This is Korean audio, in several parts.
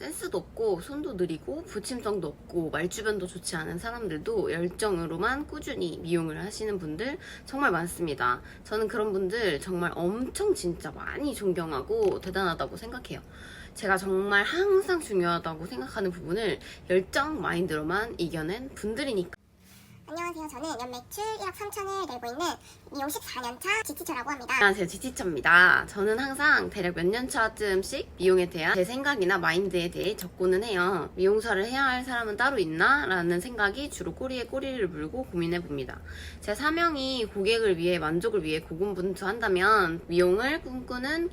센스도 없고 손도 느리고 부침성도 없고 말주변도 좋지 않은 사람들도 열정으로만 꾸준히 미용을 하시는 분들 정말 많습니다. 저는 그런 분들 정말 엄청 진짜 많이 존경하고 대단하다고 생각해요. 제가 정말 항상 중요하다고 생각하는 부분을 열정 마인드로만 이겨낸 분들이니까. 안녕하세요. 저는 연 매출 1억 3천을 내고 있는 미용 14년차 지티처라고 합니다. 안녕하세요. 지티처입니다. 저는 항상 대략 몇 년 차쯤씩 미용에 대한 제 생각이나 마인드에 대해 적고는 해요. 미용사를 해야 할 사람은 따로 있나? 라는 생각이 주로 꼬리에 꼬리를 물고 고민해 봅니다. 제 사명이 고객을 위해 만족을 위해 고군분투한다면 미용을 꿈꾸는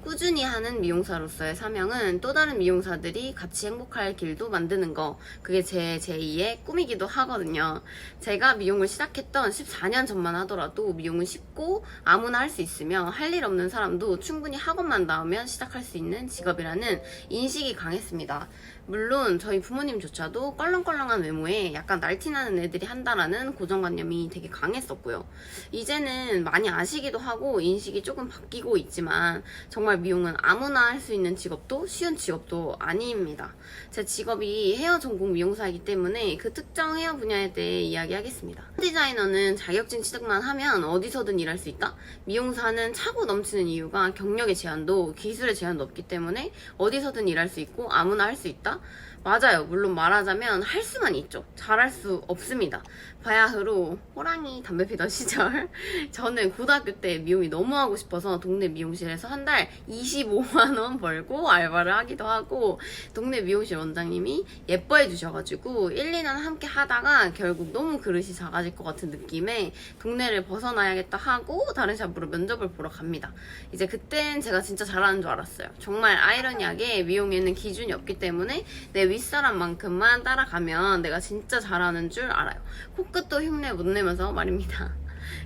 꾸준히 하는 미용사로서의 사명은 또 다른 미용사들이 같이 행복할 길도 만드는 거, 그게 제 제2의 꿈이기도 하거든요. 제가 미용을 시작했던 14년 전만 하더라도 미용은 쉽고 아무나 할 수 있으며 할 일 없는 사람도 충분히 학원만 나오면 시작할 수 있는 직업이라는 인식이 강했습니다. 물론 저희 부모님조차도 껄렁껄렁한 외모에 약간 날티나는 애들이 한다라는 고정관념이 되게 강했었고요. 이제는 많이 아시기도 하고 인식이 조금 바뀌고 있지만 정말 미용은 아무나 할 수 있는 직업도 쉬운 직업도 아닙니다. 제 직업이 헤어 전공 미용사이기 때문에 그 특정 헤어 분야에 대해 이야기하겠습니다. 디자이너는 자격증 취득만 하면 어디서든 일할 수 있다? 미용사는 차고 넘치는 이유가 경력의 제한도 기술의 제한도 없기 때문에 어디서든 일할 수 있고 아무나 할 수 있다? 맞아요. 물론 말하자면 할 수만 있죠. 잘할 수 없습니다. 바야흐로 호랑이 담배 피던 시절 저는 고등학교 때 미용이 너무 하고 싶어서 동네 미용실에서 한 달 25만원 벌고 알바를 하기도 하고 동네 미용실 원장님이 예뻐해 주셔가지고 1, 2년 함께 하다가 결국 너무 그릇이 작아질 것 같은 느낌에 동네를 벗어나야겠다 하고 다른 샵으로 면접을 보러 갑니다. 이제 그땐 제가 진짜 잘하는 줄 알았어요. 정말 아이러니하게 미용에는 기준이 없기 때문에 내 윗사람만큼만 따라가면 내가 진짜 잘하는 줄 알아요. 코끝도 흉내 못 내면서 말입니다.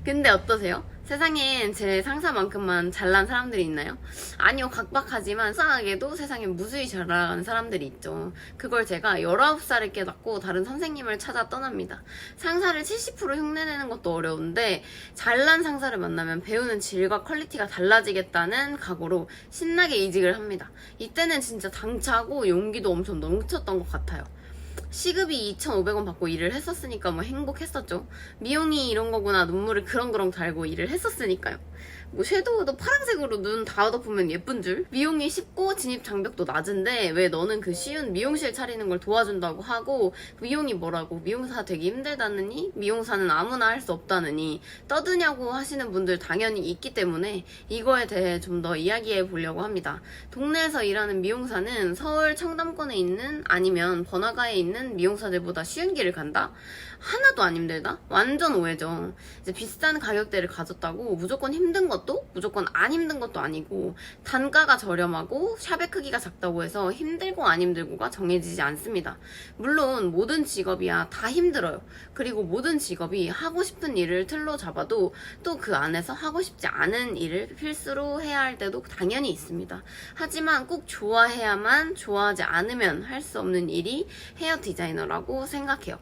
근데 어떠세요? 세상엔 제 상사만큼만 잘난 사람들이 있나요? 아니요, 각박하지만 수상하게도 세상에 무수히 잘 나가는 사람들이 있죠. 그걸 제가 19살에 깨닫고 다른 선생님을 찾아 떠납니다. 상사를 70% 흉내내는 것도 어려운데 잘난 상사를 만나면 배우는 질과 퀄리티가 달라지겠다는 각오로 신나게 이직을 합니다. 이때는 진짜 당차고 용기도 엄청 넘쳤던 것 같아요. 시급이 2,500원 받고 일을 했었으니까 뭐 행복했었죠. 미용이 이런 거구나 눈물을 그렁그렁 달고 일을 했었으니까요. 뭐 섀도우도 파란색으로 눈 다 덮으면 예쁜 줄. 미용이 쉽고 진입 장벽도 낮은데 왜 너는 그 쉬운 미용실 차리는 걸 도와준다고 하고 미용이 뭐라고 미용사 되기 힘들다느니 미용사는 아무나 할 수 없다느니 떠드냐고 하시는 분들 당연히 있기 때문에 이거에 대해 좀 더 이야기해 보려고 합니다. 동네에서 일하는 미용사는 서울 청담권에 있는 아니면 번화가에 있는 미용사들보다 쉬운 길을 간다? 하나도 안 힘들다? 완전 오해죠. 이제 비싼 가격대를 가졌다고 무조건 힘든 것도 무조건 안 힘든 것도 아니고 단가가 저렴하고 샵의 크기가 작다고 해서 힘들고 안 힘들고가 정해지지 않습니다. 물론 모든 직업이야 다 힘들어요. 그리고 모든 직업이 하고 싶은 일을 틀로 잡아도 또 그 안에서 하고 싶지 않은 일을 필수로 해야 할 때도 당연히 있습니다. 하지만 꼭 좋아해야만 좋아하지 않으면 할 수 없는 일이 헤어 디자이너라고 생각해요.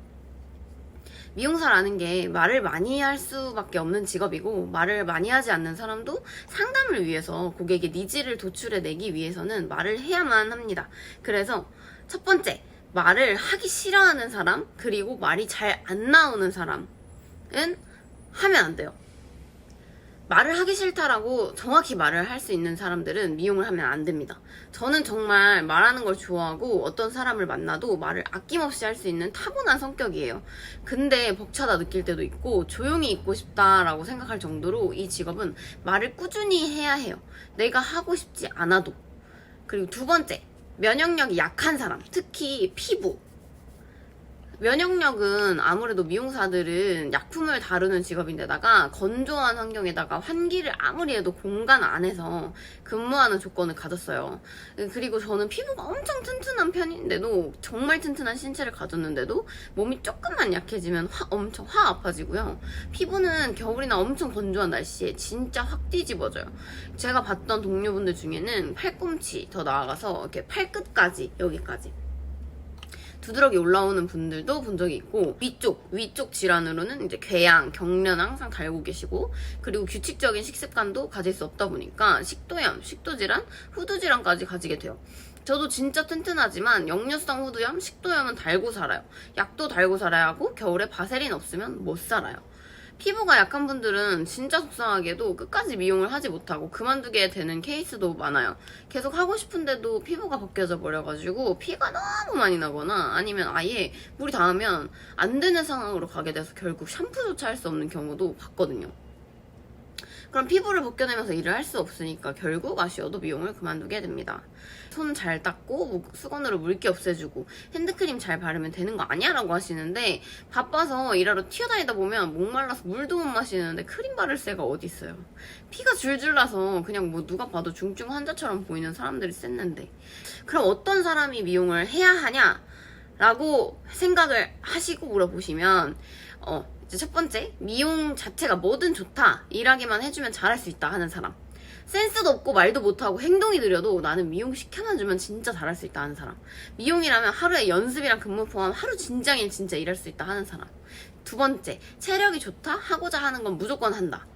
미용사라는 게 말을 많이 할 수밖에 없는 직업이고 말을 많이 하지 않는 사람도 상담을 위해서 고객의 니즈를 도출해내기 위해서는 말을 해야만 합니다. 그래서 첫 번째, 말을 하기 싫어하는 사람 그리고 말이 잘 안 나오는 사람은 하면 안 돼요. 말을 하기 싫다라고 정확히 말을 할 수 있는 사람들은 미용을 하면 안 됩니다. 저는 정말 말하는 걸 좋아하고 어떤 사람을 만나도 말을 아낌없이 할 수 있는 타고난 성격이에요. 근데 벅차다 느낄 때도 있고 조용히 있고 싶다라고 생각할 정도로 이 직업은 말을 꾸준히 해야 해요. 내가 하고 싶지 않아도. 그리고 두 번째, 면역력이 약한 사람, 특히 피부. 면역력은 아무래도 미용사들은 약품을 다루는 직업인데다가 건조한 환경에다가 환기를 아무리 해도 공간 안에서 근무하는 조건을 가졌어요. 그리고 저는 피부가 엄청 튼튼한 편인데도 정말 튼튼한 신체를 가졌는데도 몸이 조금만 약해지면 엄청 확 아파지고요. 피부는 겨울이나 엄청 건조한 날씨에 진짜 확 뒤집어져요. 제가 봤던 동료분들 중에는 팔꿈치 더 나아가서 이렇게 팔끝까지 여기까지 두드러기 올라오는 분들도 본 적이 있고, 위쪽 질환으로는 이제 궤양, 경련 항상 달고 계시고, 그리고 규칙적인 식습관도 가질 수 없다 보니까 식도염, 식도질환, 후두질환까지 가지게 돼요. 저도 진짜 튼튼하지만 역류성 후두염, 식도염은 달고 살아요. 약도 달고 살아야 하고 겨울에 바세린 없으면 못 살아요. 피부가 약한 분들은 진짜 속상하게도 끝까지 미용을 하지 못하고 그만두게 되는 케이스도 많아요. 계속 하고 싶은데도 피부가 벗겨져 버려가지고 피가 너무 많이 나거나 아니면 아예 물이 닿으면 안 되는 상황으로 가게 돼서 결국 샴푸조차 할 수 없는 경우도 봤거든요. 그럼 피부를 벗겨내면서 일을 할 수 없으니까 결국 아쉬워도 미용을 그만두게 됩니다. 손 잘 닦고 수건으로 물기 없애주고 핸드크림 잘 바르면 되는 거 아니야? 라고 하시는데, 바빠서 일하러 튀어다니다 보면 목말라서 물도 못 마시는데 크림 바를 새가 어디 있어요. 피가 줄줄 나서 그냥 뭐 누가 봐도 중증 환자처럼 보이는 사람들이 셌는데, 그럼 어떤 사람이 미용을 해야 하냐? 라고 생각을 하시고 물어보시면 이제 첫 번째, 미용 자체가 뭐든 좋다, 일하기만 해주면 잘할 수 있다 하는 사람. 센스도 없고 말도 못하고 행동이 느려도 나는 미용 시켜만 주면 진짜 잘할 수 있다 하는 사람. 미용이라면 하루에 연습이랑 근무 포함 하루 진장일 진짜 일할 수 있다 하는 사람. 두 번째, 체력이 좋다, 하고자 하는 건 무조건 한다.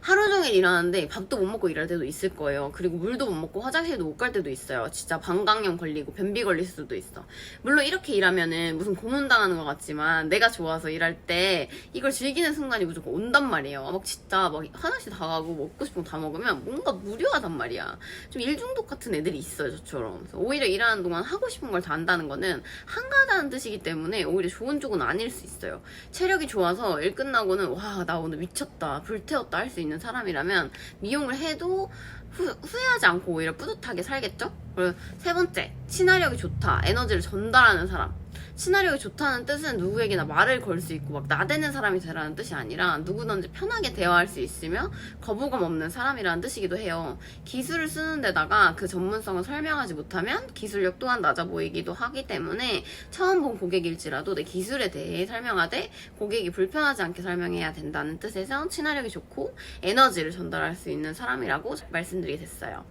하루 종일 일하는데 밥도 못 먹고 일할 때도 있을 거예요. 그리고 물도 못 먹고 화장실도 못 갈 때도 있어요. 진짜 방광염 걸리고 변비 걸릴 수도 있어. 물론 이렇게 일하면은 무슨 고문당하는 것 같지만 내가 좋아서 일할 때 이걸 즐기는 순간이 무조건 온단 말이에요. 막 진짜 막 화장실 다 가고 먹고 싶은 거 다 먹으면 뭔가 무료하단 말이야. 좀 일중독 같은 애들이 있어요, 저처럼. 그래서 오히려 일하는 동안 하고 싶은 걸 다 한다는 거는 한가하다는 뜻이기 때문에 오히려 좋은 쪽은 아닐 수 있어요. 체력이 좋아서 일 끝나고는 와, 나 오늘 미쳤다, 불태웠다 할 수 있는 사람이라면 미용을 해도 후회하지 않고 오히려 뿌듯하게 살겠죠? 그리고 세 번째, 친화력이 좋다, 에너지를 전달하는 사람. 친화력이 좋다는 뜻은 누구에게나 말을 걸 수 있고 막 나대는 사람이 되라는 뜻이 아니라 누구든지 편하게 대화할 수 있으며 거부감 없는 사람이라는 뜻이기도 해요. 기술을 쓰는 데다가 그 전문성을 설명하지 못하면 기술력 또한 낮아 보이기도 하기 때문에 처음 본 고객일지라도 내 기술에 대해 설명하되 고객이 불편하지 않게 설명해야 된다는 뜻에서 친화력이 좋고 에너지를 전달할 수 있는 사람이라고 말씀드리게 됐어요.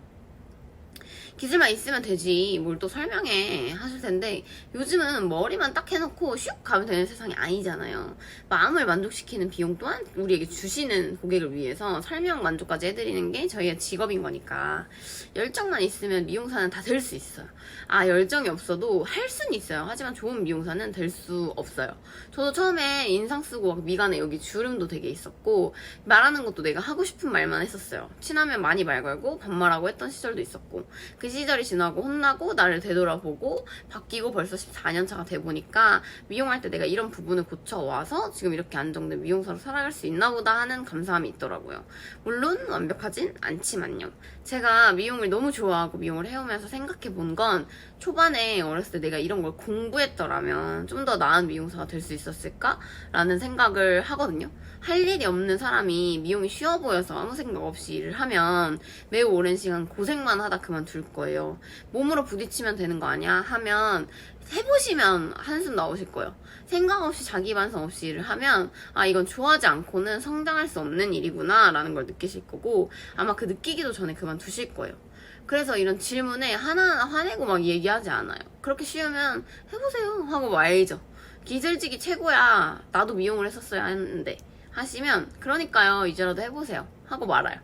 기술만 있으면 되지 뭘 또 설명해 하실 텐데, 요즘은 머리만 딱 해놓고 슉 가면 되는 세상이 아니잖아요. 마음을 만족시키는 비용 또한 우리에게 주시는 고객을 위해서 설명 만족까지 해드리는 게 저희의 직업인 거니까 열정만 있으면 미용사는 다 될 수 있어요. 열정이 없어도 할 수는 있어요. 하지만 좋은 미용사는 될 수 없어요. 저도 처음에 인상 쓰고 미간에 여기 주름도 되게 있었고 말하는 것도 내가 하고 싶은 말만 했었어요. 친하면 많이 말 걸고 반말하고 했던 시절도 있었고, 그 시절이 지나고 혼나고 나를 되돌아보고 바뀌고 벌써 14년 차가 돼 보니까 미용할 때 내가 이런 부분을 고쳐와서 지금 이렇게 안정된 미용사로 살아갈 수 있나 보다 하는 감사함이 있더라고요. 물론 완벽하진 않지만요. 제가 미용을 너무 좋아하고 미용을 해오면서 생각해 본 건, 초반에 어렸을 때 내가 이런 걸 공부했더라면 좀 더 나은 미용사가 될 수 있었을까? 라는 생각을 하거든요. 할 일이 없는 사람이 미용이 쉬워 보여서 아무 생각 없이 일을 하면 매우 오랜 시간 고생만 하다 그만둘 거예요. 몸으로 부딪히면 되는 거 아니야? 하면 해보시면 한숨 나오실 거예요. 생각 없이 자기 반성 없이 일을 하면 이건 좋아하지 않고는 성장할 수 없는 일이구나 라는 걸 느끼실 거고, 아마 그 느끼기도 전에 그만두실 거예요. 그래서 이런 질문에 하나하나 화내고 막 얘기하지 않아요. 그렇게 쉬우면 해보세요 하고 말죠. 기술직이 최고야, 나도 미용을 했었어야 했는데 하시면 그러니까요 이제라도 해보세요 하고 말아요.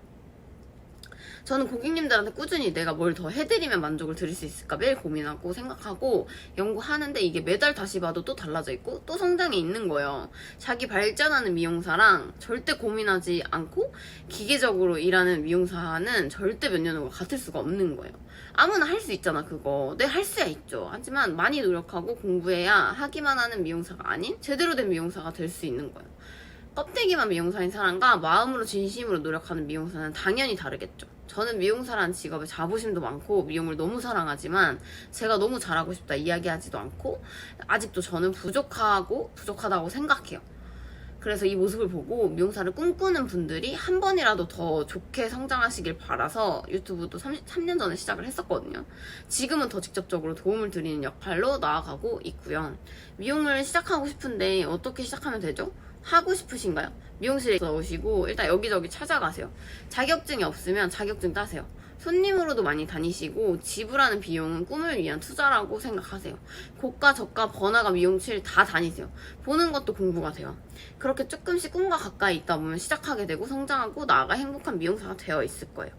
저는 고객님들한테 꾸준히 내가 뭘 더 해드리면 만족을 드릴 수 있을까 매일 고민하고 생각하고 연구하는데, 이게 매달 다시 봐도 또 달라져 있고 또 성장이 있는 거예요. 자기 발전하는 미용사랑 절대 고민하지 않고 기계적으로 일하는 미용사는 절대 몇 년 후가 같을 수가 없는 거예요. 아무나 할 수 있잖아 그거. 네, 할 수야 있죠. 하지만 많이 노력하고 공부해야 하기만 하는 미용사가 아닌 제대로 된 미용사가 될 수 있는 거예요. 껍데기만 미용사인 사람과 마음으로 진심으로 노력하는 미용사는 당연히 다르겠죠. 저는 미용사라는 직업에 자부심도 많고 미용을 너무 사랑하지만 제가 너무 잘하고 싶다 이야기하지도 않고 아직도 저는 부족하다고 생각해요. 그래서 이 모습을 보고 미용사를 꿈꾸는 분들이 한 번이라도 더 좋게 성장하시길 바라서 유튜브도 3년 전에 시작을 했었거든요. 지금은 더 직접적으로 도움을 드리는 역할로 나아가고 있고요. 미용을 시작하고 싶은데 어떻게 시작하면 되죠? 하고 싶으신가요? 미용실에 오시고 일단 여기저기 찾아가세요. 자격증이 없으면 자격증 따세요. 손님으로도 많이 다니시고 지불하는 비용은 꿈을 위한 투자라고 생각하세요. 고가, 저가, 번화가, 미용실 다 다니세요. 보는 것도 공부가 돼요. 그렇게 조금씩 꿈과 가까이 있다 보면 시작하게 되고 성장하고 나아가 행복한 미용사가 되어 있을 거예요.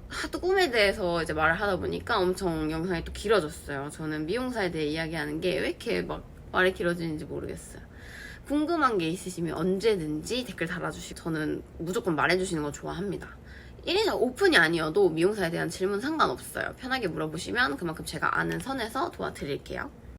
하도 꿈에 대해서 이제 말을 하다 보니까 엄청 영상이 또 길어졌어요. 저는 미용사에 대해 이야기하는 게 왜 이렇게 막 말이 길어지는지 모르겠어요. 궁금한 게 있으시면 언제든지 댓글 달아주시고 저는 무조건 말해주시는 거 좋아합니다. 1인 오픈이 아니어도 미용사에 대한 질문 상관없어요. 편하게 물어보시면 그만큼 제가 아는 선에서 도와드릴게요.